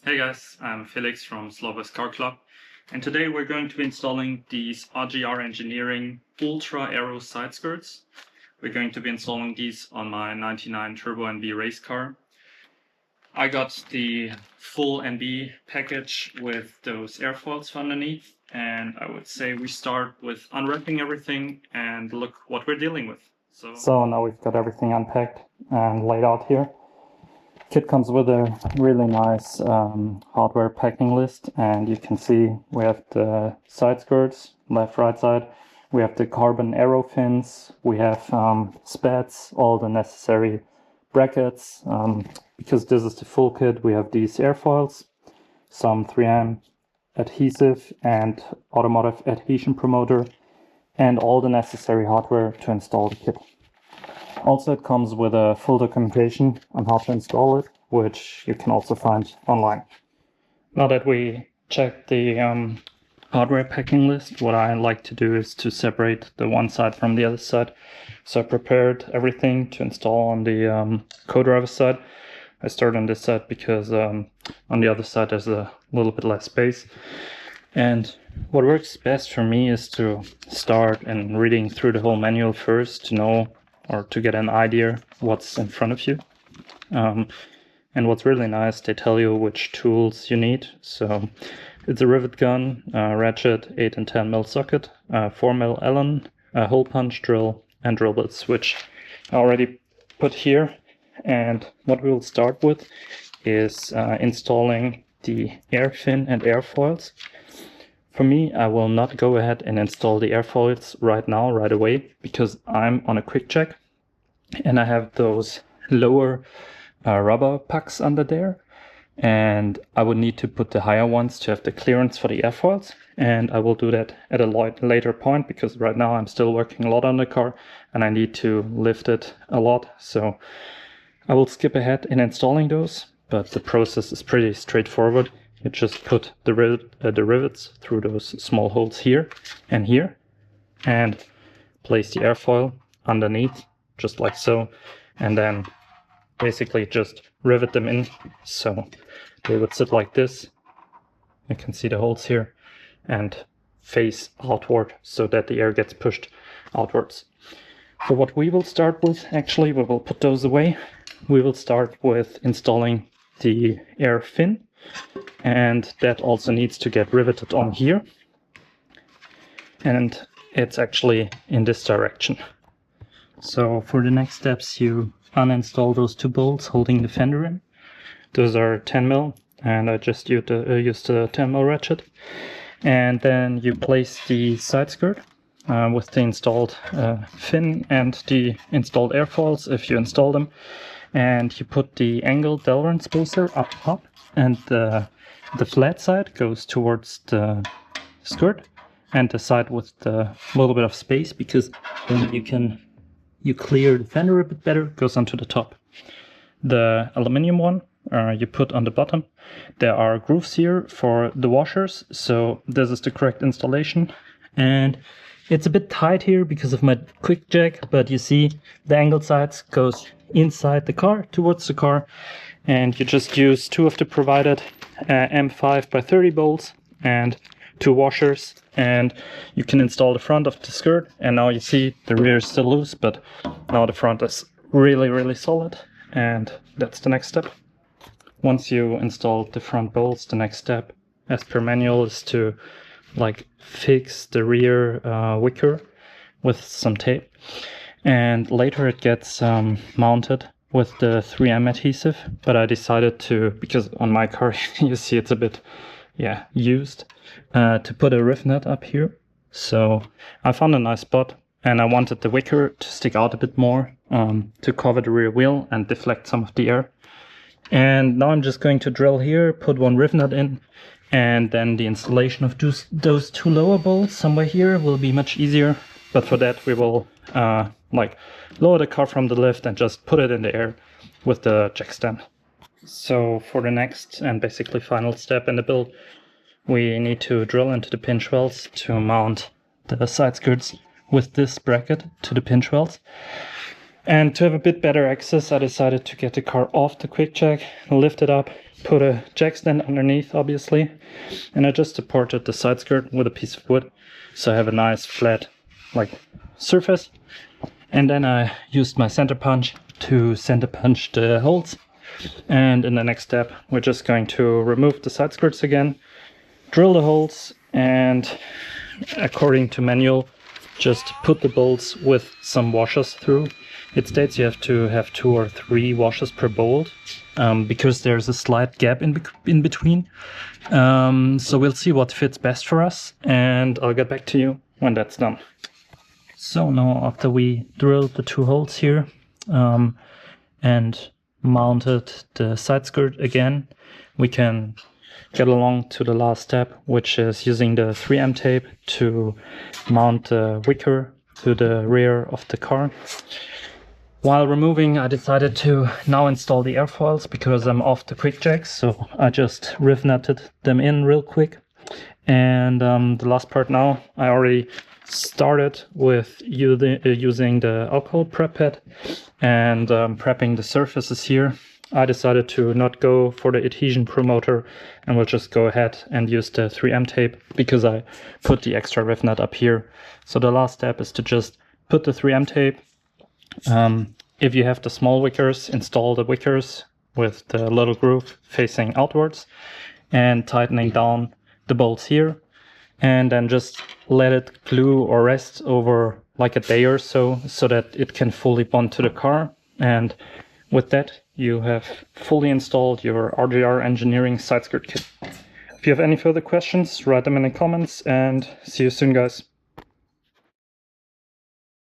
Hey guys, I'm Felix from Slova's Car Club, and today we're going to be installing these RGR Engineering Ultra Aero side skirts. We're going to be installing these on my 99 Turbo NB race car. I got the full NB package with those airfoils for underneath, and I would say we start with unwrapping everything and look what we're dealing with. So now we've got everything unpacked and laid out here. Kit comes with a really nice hardware packing list, and you can see we have the side skirts, left, right side. We have the carbon Aero fins, we have spats, all the necessary brackets. Because this is the full kit, we have these airfoils, some 3M adhesive and automotive adhesion promoter, and all the necessary hardware to install the kit. Also, it comes with a full documentation on how to install it, which you can also find online. Now that we checked the hardware packing list, what I like to do is to separate the one side from the other side. So I prepared everything to install on the co-driver side. I started on this side because on the other side there's a little bit less space. And what works best for me is to start and reading through the whole manual first to know or to get an idea what's in front of you. And what's really nice, they tell you which tools you need. So it's a rivet gun, ratchet, 8 and 10 mil socket, 4 mil Allen, a hole punch drill, and drill bits, which I already put here. And what we'll start with is installing the air fin and airfoils. For me, I will not go ahead and install the airfoils right now, right away, because I'm on a quick check and I have those lower rubber pucks under there, and I would need to put the higher ones to have the clearance for the airfoils, and I will do that at a later point because right now I'm still working a lot on the car and I need to lift it a lot, so I will skip ahead in installing those, but the process is pretty straightforward. You just put the rivets through those small holes here and place the airfoil underneath, just like so, and then basically just rivet them in so they would sit like this. You can see the holes here, and face outward so that the air gets pushed outwards. So what we will start with, actually, we will put those away. We will start with installing the air fin, and that also needs to get riveted on here, and it's actually in this direction. So for the next steps, you uninstall those two bolts holding the fender in. Those are 10 mil, and I just used a 10 mil ratchet. And then you place the side skirt with the installed fin and the installed airfoils if you install them, and you put the angled Delrin spacer up top, and the flat side goes towards the skirt, and the side with the little bit of space, because then you clear the fender a bit better, goes onto the top. The aluminum one you put on the bottom. There are grooves here for the washers, so this is the correct installation. And it's a bit tight here because of my quick jack, but you see the angled sides goes inside the car, towards the car, and you just use two of the provided M5 by 30 bolts and two washers, and you can install the front of the skirt. And now you see the rear is still loose, but now the front is really solid, and that's the next step. Once you install the front bolts, the next step, as per manual, is to fix the rear wicker with some tape, and later it gets mounted with the 3M adhesive. But I decided to, because on my car you see it's a bit used, to put a riv nut up here. So I found a nice spot, and I wanted the wicker to stick out a bit more to cover the rear wheel and deflect some of the air. And now I'm just going to drill here, put one riv nut in, and then the installation of those two lower bolts somewhere here will be much easier. But for that we will lower the car from the lift and just put it in the air with the jack stand. So for the next and basically final step in the build, we need to drill into the pinch wells to mount the side skirts with this bracket to the pinch wells. And to have a bit better access, I decided to get the car off the quick jack, lift it up, put a jack stand underneath, obviously, and I just supported the side skirt with a piece of wood, so I have a nice flat, surface. And then I used my center punch to center punch the holes. And in the next step, we're just going to remove the side skirts again, drill the holes, and according to manual, just put the bolts with some washers through. It states you have to have 2 or 3 washers per bolt, because there's a slight gap in between. So we'll see what fits best for us, and I'll get back to you when that's done. So now after we drilled the 2 holes here and mounted the side skirt again, we can get along to the last step, which is using the 3M tape to mount the wicker to the rear of the car. While removing, I decided to now install the airfoils because I'm off the quick jacks, so I just riv nutted them in real quick. And the last part now, I already started with using the alcohol prep pad and prepping the surfaces here. I decided to not go for the adhesion promoter and will just go ahead and use the 3M tape because I put the extra riv nut up here. So the last step is to just put the 3M tape. If you have the small wickers, install the wickers with the little groove facing outwards and tightening down the bolts here, and then just let it glue or rest over like a day or so that it can fully bond to the car. And with that, you have fully installed your RGR engineering side skirt kit. If you have any further questions, write them in the comments, and see you soon, guys.